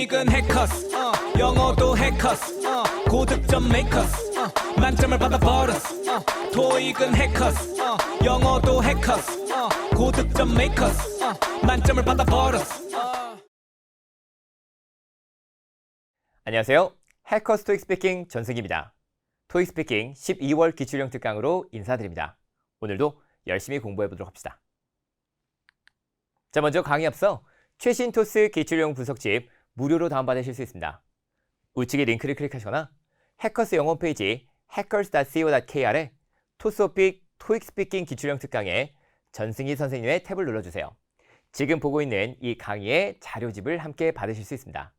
토익은 해커스 영어도 해커스 고득점 메이커스 만점을 받아버렸어 토익은 해커스 영어도 해커스 고득점 메이커스 만점을 받아버렸어 안녕하세요. 해커스 토익 스피킹 전승기입니다. 토익 스피킹 12월 기출형 특강으로 인사드립니다. 오늘도 열심히 공부해보도록 합시다. 자, 먼저 강의 앞서 최신 토스 기출형 분석집 무료로 다운받으실 수 있습니다. 우측의 링크를 클릭하시거나 해커스 영어 홈페이지 hackers.co.kr에 토스오픽 토익 스피킹 기출형 특강에 전승기 선생님의 탭을 눌러주세요. 지금 보고 있는 이 강의의 자료집을 함께 받으실 수 있습니다.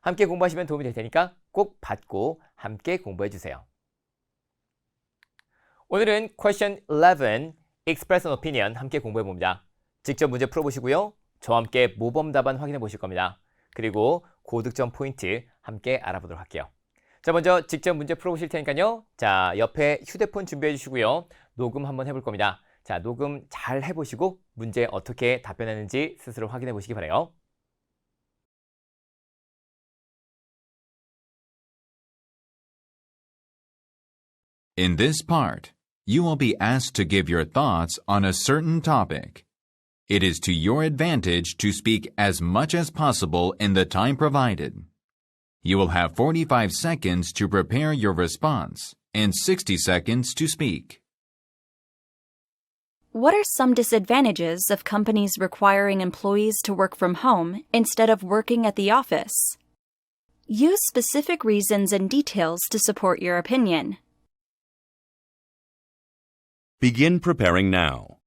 함께 공부하시면 도움이 될 테니까 꼭 받고 함께 공부해주세요. 오늘은 question 11, express an opinion 함께 공부해봅니다. 직접 문제 풀어보시고요. 저와 함께 모범 답안 확인해 보실 겁니다. 그리고 고득점 포인트 함께 알아보도록 할게요. 자, 먼저 직접 문제 풀어보실 테니까요. 자, 옆에 휴대폰 준비해 주시고요. 녹음 한번 해볼 겁니다. 자, 녹음 잘 해보시고 문제 어떻게 답변하는지 스스로 확인해 보시기 바라요. In this part, you will be asked to give your thoughts on a certain topic. It is to your advantage to speak as much as possible in the time provided. You will have 45 seconds to prepare your response and 60 seconds to speak. What are some disadvantages of companies requiring employees to work from home instead of working at the office? Use specific reasons and details to support your opinion. Begin preparing now.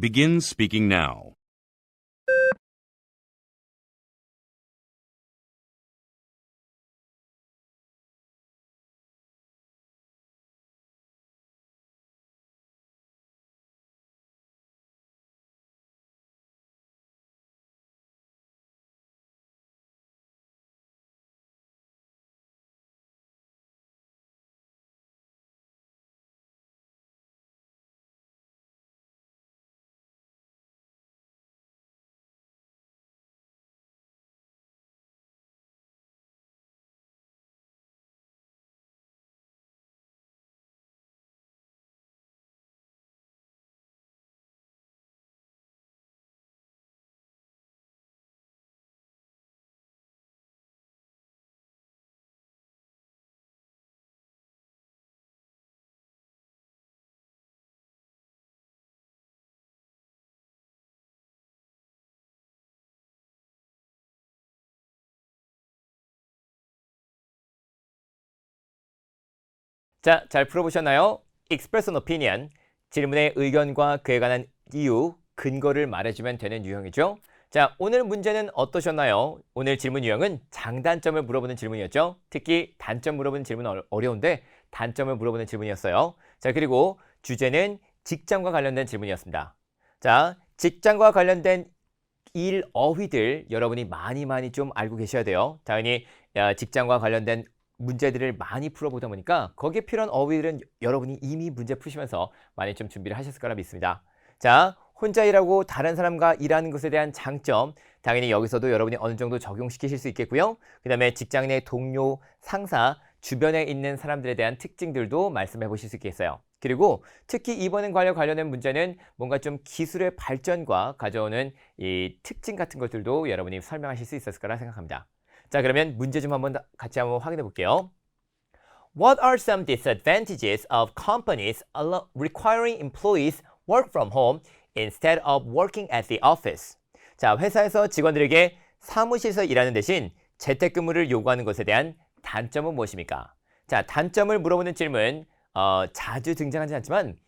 Begin speaking now. 자, 잘 풀어보셨나요? Express an opinion, 질문의 의견과 그에 관한 이유, 근거를 말해주면 되는 유형이죠. 자, 오늘 문제는 어떠셨나요? 오늘 질문 유형은 장단점을 물어보는 질문이었죠. 특히 단점 물어보는 질문은 어려운데 단점을 물어보는 질문이었어요. 자, 그리고 주제는 직장과 관련된 질문이었습니다. 자, 직장과 관련된 일 어휘들 여러분이 많이 좀 알고 계셔야 돼요. 당연히 직장과 관련된 문제들을 많이 풀어보다 보니까 거기에 필요한 어휘들은 여러분이 이미 문제 푸시면서 많이 좀 준비를 하셨을 거라 믿습니다. 자, 혼자 일하고 다른 사람과 일하는 것에 대한 장점, 당연히 여기서도 여러분이 어느 정도 적용시키실 수 있겠고요. 그 다음에 직장 내 동료, 상사, 주변에 있는 사람들에 대한 특징들도 말씀해 보실 수 있겠어요. 그리고 특히 이번 관련된 문제는 뭔가 좀 기술의 발전과 가져오는 이 특징 같은 것들도 여러분이 설명하실 수 있었을 거라 생각합니다. 자, 그러면 문제 좀 같이 한번 확인해 볼게요. What are some disadvantages of companies requiring employees work from home instead of working at the office? 자, 회사에서 직원들에게 사무실에서 일하는 대신 재택근무를 요구하는 것에 대한 단점은 무엇입니까? 자, 단점을 물어보는 질문 자주 등장하지 않지만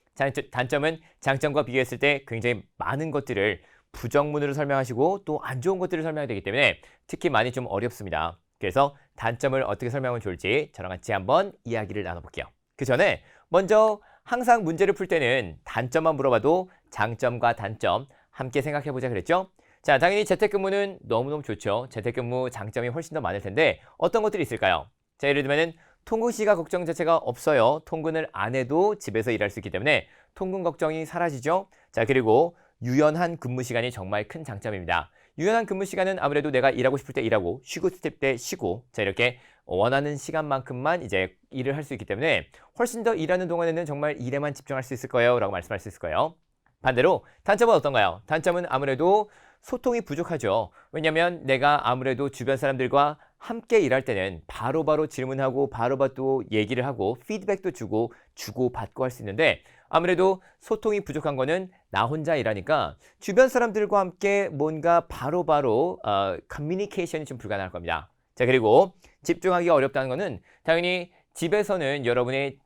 단점은 장점과 비교했을 때 굉장히 많은 것들을 부정문으로 설명하시고 또 안 좋은 것들을 설명해야 되기 때문에 특히 많이 좀 어렵습니다. 그래서 단점을 어떻게 설명하면 좋을지 저랑 같이 한번 이야기를 나눠볼게요. 그 전에 먼저 항상 문제를 풀 때는 단점만 물어봐도 장점과 단점 함께 생각해보자 그랬죠? 자, 당연히 재택근무는 너무너무 좋죠. 재택근무 장점이 훨씬 더 많을 텐데 어떤 것들이 있을까요? 자, 예를 들면은 통근 시간 걱정 자체가 없어요. 통근을 안 해도 집에서 일할 수 있기 때문에 통근 걱정이 사라지죠. 자, 그리고 유연한 근무 시간이 정말 큰 장점입니다. 유연한 근무 시간은 아무래도 내가 일하고 싶을 때 일하고 쉬고 싶을 때 쉬고 자, 이렇게 원하는 시간만큼만 이제 일을 할 수 있기 때문에 훨씬 더 일하는 동안에는 정말 일에만 집중할 수 있을 거예요 라고 말씀할 수 있을 거예요. 반대로 단점은 어떤가요? 단점은 아무래도 소통이 부족하죠. 왜냐하면 내가 아무래도 주변 사람들과 함께 일할 때는 바로바로 질문하고 바로바로 또 얘기를 하고 피드백도 주고받고 할 수 있는데 아무래도 소통이 부족한 거는 나 혼자 일하니까 주변 사람들과 함께 뭔가 바로바로 커뮤니케이션이 좀 불가능할 겁니다. 자, 그리고 집중하기 어렵다는 거는 당연히 집에서는 여러분의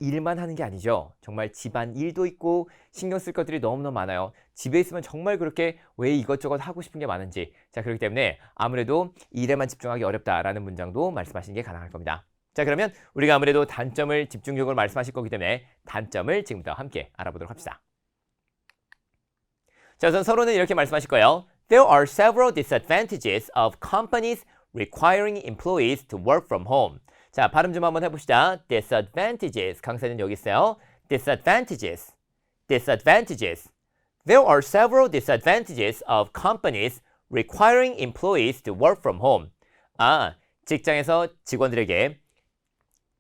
일만 하는 게 아니죠. 정말 집안 일도 있고 신경 쓸 것들이 너무너무 많아요. 집에 있으면 정말 그렇게 왜 이것저것 하고 싶은 게 많은지. 자, 그렇기 때문에 아무래도 일에만 집중하기 어렵다라는 문장도 말씀하시는 게 가능할 겁니다. 자, 그러면 우리가 아무래도 단점을 집중적으로 말씀하실 거기 때문에 단점을 지금부터 함께 알아보도록 합시다. 자, 우선 서로는 이렇게 말씀하실 거예요. There are several disadvantages of companies requiring employees to work from home. 자, 발음 좀 한번 해봅시다. disadvantages. 강세는 여기 있어요. disadvantages. disadvantages. There are several disadvantages of companies requiring employees to work from home. 아, 직장에서 직원들에게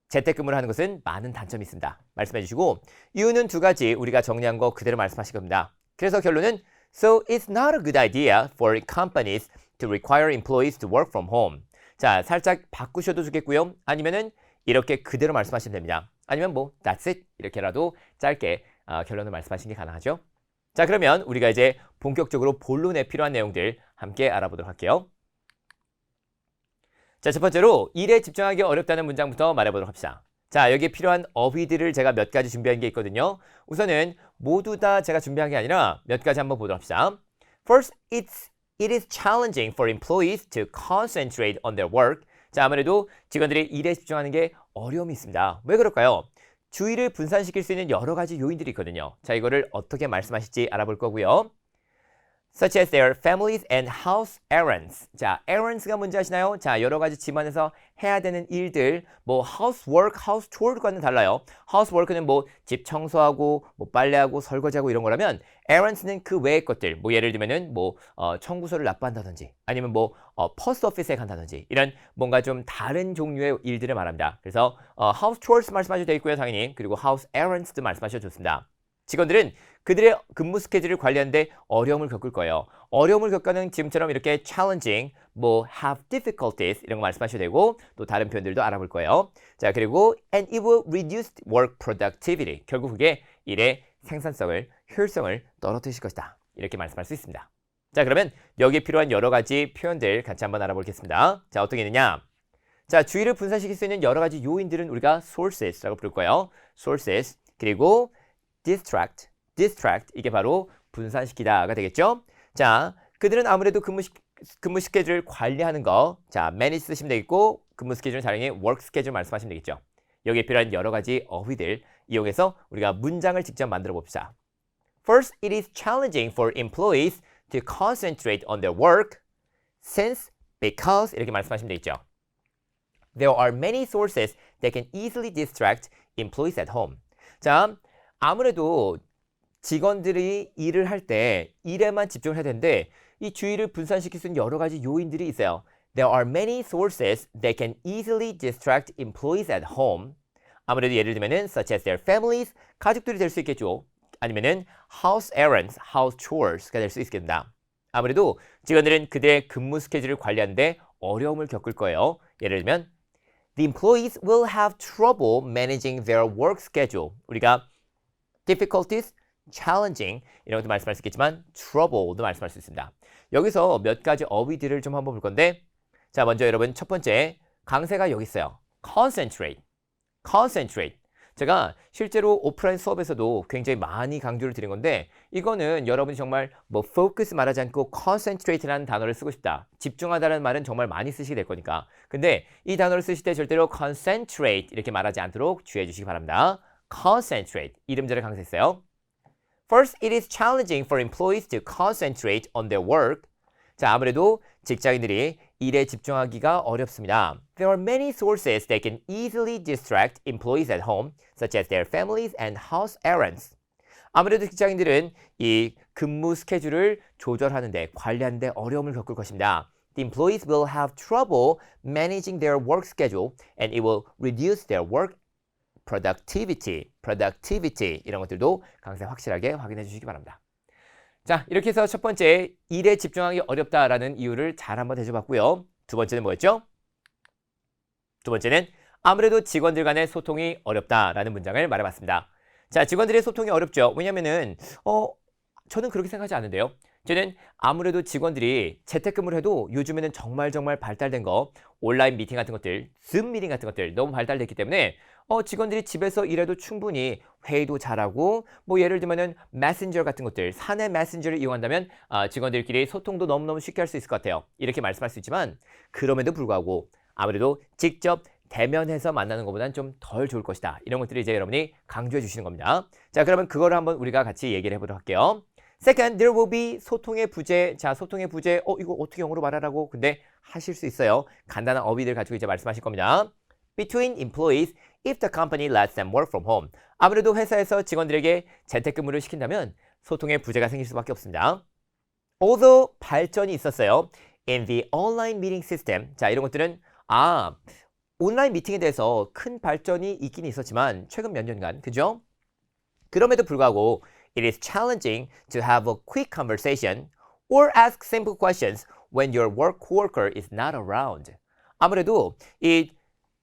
재택근무를 하는 것은 많은 단점이 있습니다. 말씀해 주시고 이유는 두 가지 우리가 정리한 거 그대로 말씀하실 겁니다. 그래서 결론은 So it's not a good idea for companies to require employees to work from home. 자, 살짝 바꾸셔도 좋겠고요. 아니면은 이렇게 그대로 말씀하시면 됩니다. 아니면 뭐 that's it 이렇게라도 짧게 결론을 말씀하시는 게 가능하죠. 자, 그러면 우리가 이제 본격적으로 본론에 필요한 내용들 함께 알아보도록 할게요. 자, 첫 번째로 일에 집중하기 어렵다는 문장부터 말해보도록 합시다. 자, 여기에 필요한 어휘들을 제가 몇 가지 준비한 게 있거든요. 우선은 모두 다 제가 준비한 게 아니라 몇 가지 한번 보도록 합시다. First, it is challenging for employees to concentrate on their work. 자, 아무래도 직원들이 일에 집중하는 게 어려움이 있습니다. 왜 그럴까요? 주의를 분산시킬 수 있는 여러 가지 요인들이 있거든요. 자, 이거를 어떻게 말씀하실지 알아볼 거고요. Such as their families and house errands. 자, errands가 뭔지 아시나요? 자, 여러 가지 집안에서 해야 되는 일들, 뭐 housework, house chore과는 달라요. housework는 뭐 집 청소하고, 뭐 빨래하고, 설거지하고 이런 거라면 errands는 그 외의 것들, 뭐 예를 들면은 뭐 청구서를 납부한다든지, 아니면 뭐 post office에 간다든지 이런 뭔가 좀 다른 종류의 일들을 말합니다. 그래서 house chores 말씀하셔도 되겠고요, 당연히. 그리고 house errands도 말씀하셔도 좋습니다. 직원들은 그들의 근무 스케줄을 관리하는데 어려움을 겪을 거예요. 어려움을 겪는 지금처럼 이렇게 challenging, 뭐 have difficulties 이런 거 말씀하셔도 되고 또 다른 표현들도 알아볼 거예요. 자, 그리고 and it will reduce work productivity. 결국 그게 일의 생산성을, 효율성을 떨어뜨릴 것이다. 이렇게 말씀할 수 있습니다. 자, 그러면 여기에 필요한 여러 가지 표현들 같이 한번 알아보겠습니다. 자, 어떻게 있느냐? 자, 주의를 분산시킬 수 있는 여러 가지 요인들은 우리가 sources라고 부를 거예요. sources. 그리고 distract 이게 바로 분산시키다가 되겠죠. 자, 그들은 아무래도 근무 스케줄을 관리하는 거, 자, manage 쓰시면 되겠고 근무 스케줄은 당연히 work schedule 말씀하시면 되겠죠. 여기에 필요한 여러 가지 어휘들 이용해서 우리가 문장을 직접 만들어 봅시다. First, it is challenging for employees to concentrate on their work since, because 이렇게 말씀하시면 되겠죠. There are many sources that can easily distract employees at home. 자, 아무래도 직원들이 일을 할 때 일에만 집중을 해야 되는데 이 주의를 분산시킬 수 있는 여러 가지 요인들이 있어요. There are many sources that can easily distract employees at home. 아무래도 예를 들면은 such as their families, 가족들이 될 수 있겠죠. 아니면은 house errands, house chores가 될 수 있겠습니다. 아무래도 직원들은 그들의 근무 스케줄을 관리하는데 어려움을 겪을 거예요. 예를 들면 The employees will have trouble managing their work schedule. 우리가 difficulties, challenging 이런 것도 말씀할 수 있겠지만 trouble도 말씀할 수 있습니다. 여기서 몇 가지 어휘들을 좀 한번 볼 건데, 자, 먼저 여러분 첫 번째 강세가 여기 있어요. concentrate. concentrate. 제가 실제로 오프라인 수업에서도 굉장히 많이 강조를 드린 건데, 이거는 여러분이 정말 뭐 focus 말하지 않고 concentrate라는 단어를 쓰고 싶다. 집중하다라는 말은 정말 많이 쓰시게 될 거니까. 근데 이 단어를 쓰실 때 절대로 concentrate 이렇게 말하지 않도록 주의해 주시기 바랍니다. concentrate. 이름절에 강세했어요. First, it is challenging for employees to concentrate on their work. 자, 아무래도 직장인들이 일에 집중하기가 어렵습니다. There are many sources that can easily distract employees at home, such as their families and house errands. 아무래도 직장인들은 이 근무 스케줄을 조절하는데, 관리하는데 어려움을 겪을 것입니다. The employees will have trouble managing their work schedule, and it will reduce their work productivity 이런 것들도 강세 확실하게 확인해 주시기 바랍니다. 자, 이렇게 해서 첫 번째, 일에 집중하기 어렵다라는 이유를 잘 한번 대줘봤고요. 두 번째는 뭐였죠? 두 번째는 아무래도 직원들 간의 소통이 어렵다라는 문장을 말해봤습니다. 자, 직원들의 소통이 어렵죠. 왜냐면은 저는 그렇게 생각하지 않는데요. 저는 아무래도 직원들이 재택근무를 해도 요즘에는 정말 발달된 거, 온라인 미팅 같은 것들, 줌 미팅 같은 것들 너무 발달됐기 때문에 직원들이 집에서 일해도 충분히 회의도 잘하고, 뭐 예를 들면은 메신저 같은 것들, 사내 메신저를 이용한다면 직원들끼리 소통도 너무너무 쉽게 할 수 있을 것 같아요. 이렇게 말씀할 수 있지만, 그럼에도 불구하고 아무래도 직접 대면해서 만나는 것보다는 좀 덜 좋을 것이다. 이런 것들을 이제 여러분이 강조해 주시는 겁니다. 자, 그러면 그거를 한번 우리가 같이 얘기를 해보도록 할게요. Second, there will be 소통의 부재. 자, 소통의 부재. 이거 어떻게 영어로 말하라고? 근데 하실 수 있어요. 간단한 어휘들 가지고 이제 말씀하실 겁니다. Between employees, if the company lets them work from home. 아무래도 회사에서 직원들에게 재택근무를 시킨다면 소통의 부재가 생길 수밖에 없습니다. Although 발전이 있었어요. In the online meeting system. 자, 이런 것들은 온라인 미팅에 대해서 큰 발전이 있긴 있었지만 최근 몇 년간, 그죠? 그럼에도 불구하고 it is challenging to have a quick conversation or ask simple questions when your work coworker is not around. 아무래도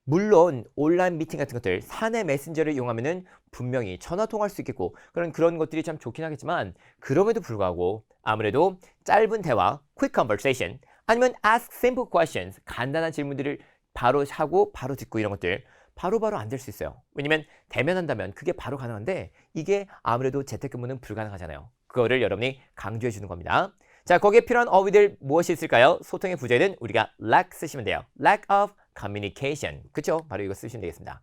물론 온라인 미팅 같은 것들, 사내 메신저를 이용하면은 분명히 전화 통화할 수 있겠고 그런 것들이 참 좋긴 하겠지만, 그럼에도 불구하고 아무래도 짧은 대화, quick conversation, 아니면 ask simple questions, 간단한 질문들을 바로 하고 바로 듣고 이런 것들 바로바로 안 될 수 있어요. 왜냐면 대면한다면 그게 바로 가능한데, 이게 아무래도 재택근무는 불가능하잖아요. 그거를 여러분이 강조해 주는 겁니다. 자, 거기에 필요한 어휘들 무엇이 있을까요? 소통의 부재는 우리가 lack 쓰시면 돼요. lack of communication. 그쵸? 바로 이거 쓰시면 되겠습니다.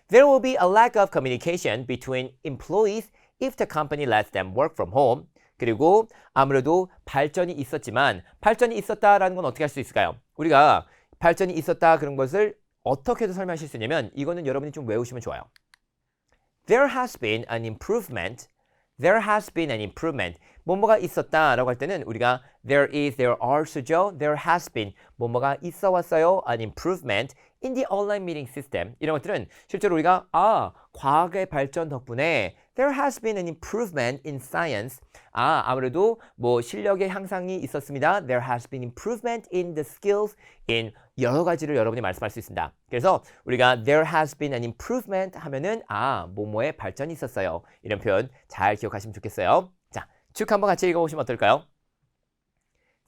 There will be a lack of communication between employees if the company lets them work from home. 그리고 아무래도 발전이 있었다라는 건 어떻게 할 수 있을까요? 우리가 발전이 있었다 그런 것을 어떻게 해서 설명하실 수 있냐면, 이거는 여러분이 좀 외우시면 좋아요. There has been an improvement. There has been an improvement. 뭐뭐가 있었다라고 할 때는 우리가 there is, there are 쓰죠. There has been 뭐뭐가 있어 왔어요. An improvement in the online meeting system. 이런 것들은 실제로 우리가 과학의 발전 덕분에 there has been an improvement in science. 아무래도 뭐 실력의 향상이 있었습니다. There has been improvement in the skills in 여러 가지를 여러분이 말씀할 수 있습니다. 그래서 우리가 there has been an improvement 하면은 뭐뭐의 발전이 있었어요. 이런 표현 잘 기억하시면 좋겠어요. 자, 쭉 한번 같이 읽어보시면 어떨까요?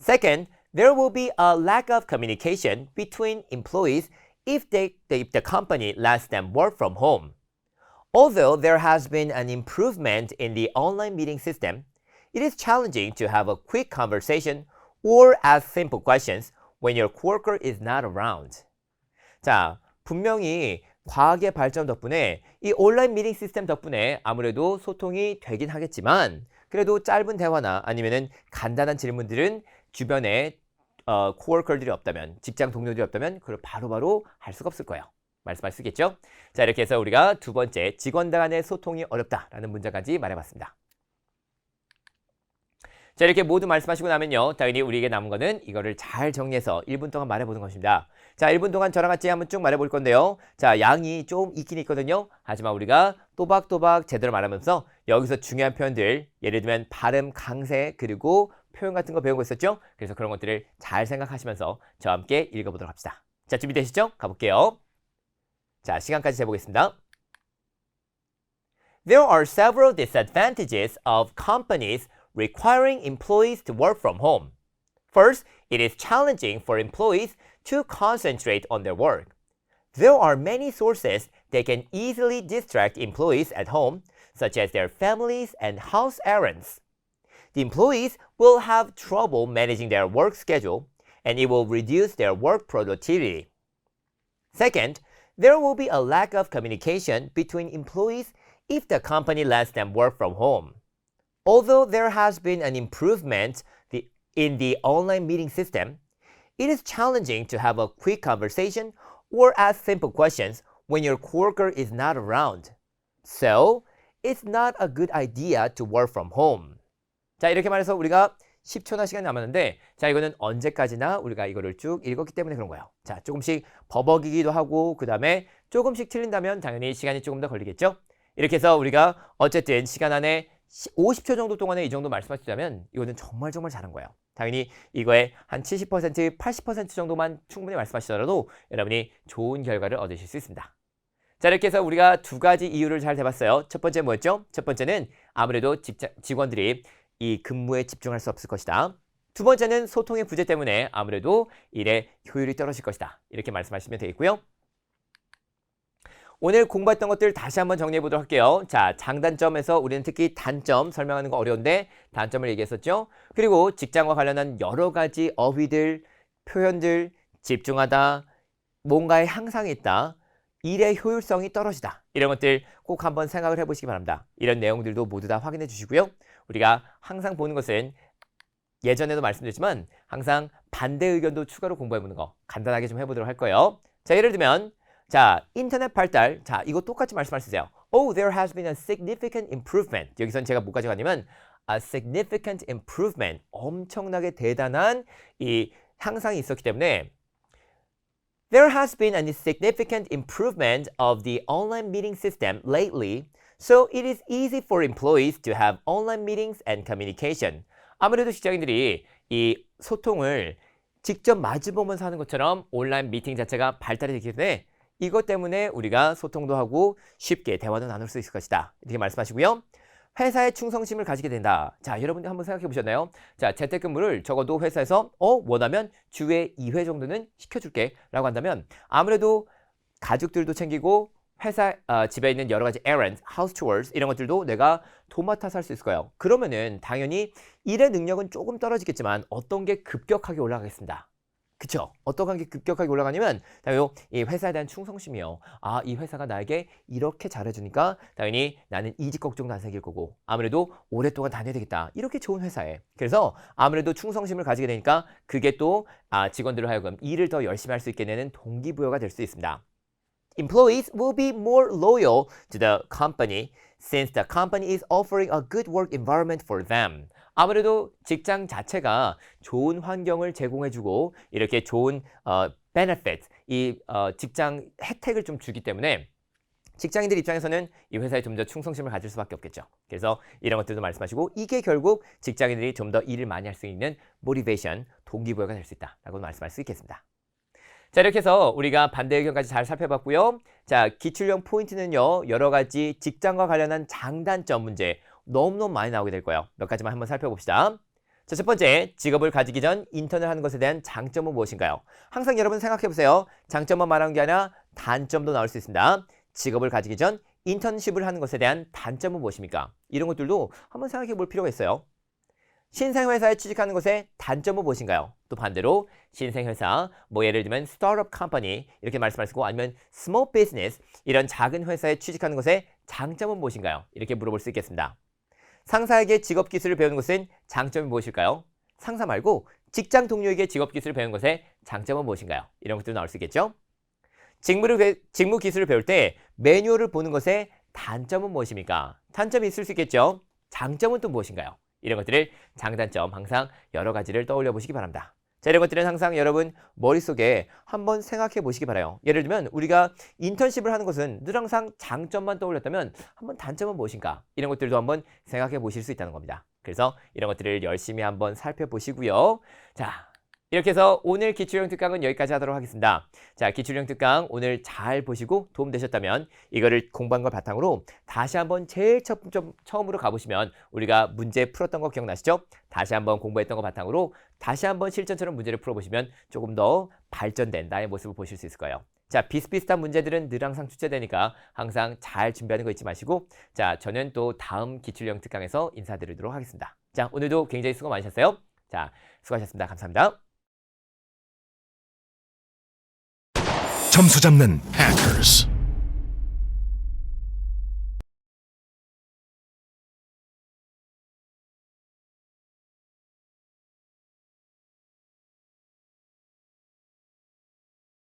Second, there will be a lack of communication between employees if the company lets them work from home. Although there has been an improvement in the online meeting system, it is challenging to have a quick conversation or ask simple questions when your coworker is not around. 자, 분명히 과학의 발전 덕분에 이 온라인 미팅 시스템 덕분에 아무래도 소통이 되긴 하겠지만, 그래도 짧은 대화나 아니면은 간단한 질문들은 주변에 코워커들이 없다면, 직장 동료들이 없다면 그걸 바로바로 할 수가 없을 거예요. 말씀할 수 있겠죠? 자, 이렇게 해서 우리가 두 번째, 직원 간의 소통이 어렵다라는 문장까지 말해봤습니다. 자, 이렇게 모두 말씀하시고 나면요, 당연히 우리에게 남은 거는 이거를 잘 정리해서 1분 동안 말해보는 것입니다. 자, 1분 동안 저랑 같이 한번 쭉 말해볼 건데요. 자, 양이 좀 있긴 있거든요. 하지만 우리가 또박또박 제대로 말하면서 여기서 중요한 표현들, 예를 들면 발음, 강세, 그리고 표현 같은 거 배우고 있었죠? 그래서 그런 것들을 잘 생각하시면서 저와 함께 읽어보도록 합시다. 자, 준비되시죠? 가볼게요. 자, 시간까지 재보겠습니다. There are several disadvantages of companies requiring employees to work from home. First, it is challenging for employees to concentrate on their work. There are many sources that can easily distract employees at home, such as their families and house errands. The employees will have trouble managing their work schedule, and it will reduce their work productivity. Second, there will be a lack of communication between employees if the company lets them work from home. Although there has been an improvement in the online meeting system, it is challenging to have a quick conversation or ask simple questions when your coworker is not around. So, it's not a good idea to work from home. 자, 이렇게 말해서 우리가 10초나 시간이 남았는데, 자, 이거는 언제까지나 우리가 이거를 쭉 읽었기 때문에 그런 거예요. 자, 조금씩 버벅이기도 하고, 그 다음에 조금씩 틀린다면 당연히 시간이 조금 더 걸리겠죠? 이렇게 해서 우리가 어쨌든 시간 안에 50초 정도 동안에 이 정도 말씀하시자면 이거는 정말 잘한 거예요. 당연히 이거에 한 70%, 80% 정도만 충분히 말씀하시더라도 여러분이 좋은 결과를 얻으실 수 있습니다. 자, 이렇게 해서 우리가 두 가지 이유를 잘 대봤어요. 첫 번째 뭐였죠? 첫 번째는 아무래도 직원들이 이 근무에 집중할 수 없을 것이다. 두 번째는 소통의 부재 때문에 아무래도 일의 효율이 떨어질 것이다. 이렇게 말씀하시면 되겠고요. 오늘 공부했던 것들 다시 한번 정리해 보도록 할게요. 자, 장단점에서 우리는 특히 단점 설명하는 거 어려운데 단점을 얘기했었죠. 그리고 직장과 관련한 여러 가지 어휘들, 표현들, 집중하다, 뭔가에 향상이 있다, 일의 효율성이 떨어지다. 이런 것들 꼭 한번 생각을 해보시기 바랍니다. 이런 내용들도 모두 다 확인해 주시고요. 우리가 항상 보는 것은 예전에도 말씀드렸지만 항상 반대 의견도 추가로 공부해보는 거 간단하게 좀 해보도록 할 거예요. 자, 예를 들면 자, 인터넷 발달. 자, 이거 똑같이 말씀할 수 있어요. Oh, there has been a significant improvement. 여기선 제가 뭐 가져가냐면 a significant improvement. 엄청나게 대단한 이 향상이 있었기 때문에 There has been a significant improvement of the online meeting system lately, so it is easy for employees to have online meetings and communication. 아무래도 직장인들이 이 소통을 직접 마주보면서 하는 것처럼 온라인 미팅 자체가 발달이 되기 때문에 이것 때문에 우리가 소통도 하고 쉽게 대화도 나눌 수 있을 것이다. 이렇게 말씀하시고요. 회사에 충성심을 가지게 된다. 자, 여러분들 한번 생각해 보셨나요? 자, 재택근무를 적어도 회사에서 원하면 주에 2회 정도는 시켜줄게 라고 한다면 아무래도 가족들도 챙기고 회사 집에 있는 여러 가지 errands, house chores 이런 것들도 내가 도맡아서 할 수 있을 거예요. 그러면은 당연히 일의 능력은 조금 떨어지겠지만 어떤 게 급격하게 올라가겠습니다. 그쵸? 어떤 게 급격하게 올라가냐면 당연히 이 회사에 대한 충성심이요. 아, 이 회사가 나에게 이렇게 잘해주니까 당연히 나는 이직 걱정도 안 생길 거고 아무래도 오랫동안 다녀야 되겠다. 이렇게 좋은 회사에. 그래서 아무래도 충성심을 가지게 되니까 그게 또 직원들을 하여금 일을 더 열심히 할 수 있게 되는 동기부여가 될 수 있습니다. Employees will be more loyal to the company since the company is offering a good work environment for them. 아무래도 직장 자체가 좋은 환경을 제공해주고 이렇게 좋은 benefit, 직장 혜택을 좀 주기 때문에 직장인들 입장에서는 이 회사에 좀 더 충성심을 가질 수밖에 없겠죠. 그래서 이런 것들도 말씀하시고 이게 결국 직장인들이 좀 더 일을 많이 할 수 있는 motivation, 동기부여가 될 수 있다라고 말씀할 수 있겠습니다. 자, 이렇게 해서 우리가 반대 의견까지 잘 살펴봤고요. 자, 기출형 포인트는요. 여러 가지 직장과 관련한 장단점 문제 너무너무 많이 나오게 될 거예요. 몇 가지만 한번 살펴봅시다. 자, 첫 번째, 직업을 가지기 전 인턴을 하는 것에 대한 장점은 무엇인가요? 항상 여러분 생각해보세요. 장점만 말하는 게 아니라 단점도 나올 수 있습니다. 직업을 가지기 전 인턴십을 하는 것에 대한 단점은 무엇입니까? 이런 것들도 한번 생각해 볼 필요가 있어요. 신생회사에 취직하는 것의 단점은 무엇인가요? 또 반대로 신생회사, 뭐 예를 들면 스타트업 컴퍼니 이렇게 말씀하시고 아니면 스몰 비즈니스 이런 작은 회사에 취직하는 것의 장점은 무엇인가요? 이렇게 물어볼 수 있겠습니다. 상사에게 직업 기술을 배우는 것은 장점이 무엇일까요? 상사 말고 직장 동료에게 직업 기술을 배우는 것의 장점은 무엇인가요? 이런 것들도 나올 수 있겠죠? 직무 기술을 배울 때 매뉴얼을 보는 것의 단점은 무엇입니까? 단점이 있을 수 있겠죠? 장점은 또 무엇인가요? 이런 것들을 장단점 항상 여러 가지를 떠올려 보시기 바랍니다. 자, 이런 것들은 항상 여러분 머릿속에 한번 생각해 보시기 바라요. 예를 들면 우리가 인턴십을 하는 것은 늘 항상 장점만 떠올렸다면 한번 단점은 무엇인가? 이런 것들도 한번 생각해 보실 수 있다는 겁니다. 그래서 이런 것들을 열심히 한번 살펴보시고요. 자, 이렇게 해서 오늘 기출형 특강은 여기까지 하도록 하겠습니다. 자, 기출형 특강 오늘 잘 보시고 도움되셨다면 이거를 공부한 걸 바탕으로 다시 한번 제일 처음으로 가보시면 우리가 문제 풀었던 거 기억나시죠? 다시 한번 공부했던 거 바탕으로 다시 한번 실전처럼 문제를 풀어보시면 조금 더 발전된 나의 모습을 보실 수 있을 거예요. 자, 비슷비슷한 문제들은 늘 항상 출제되니까 항상 잘 준비하는 거 잊지 마시고, 자, 저는 또 다음 기출형 특강에서 인사드리도록 하겠습니다. 자, 오늘도 굉장히 수고 많으셨어요. 자, 수고하셨습니다. 감사합니다. 점수 잡는 Hackers.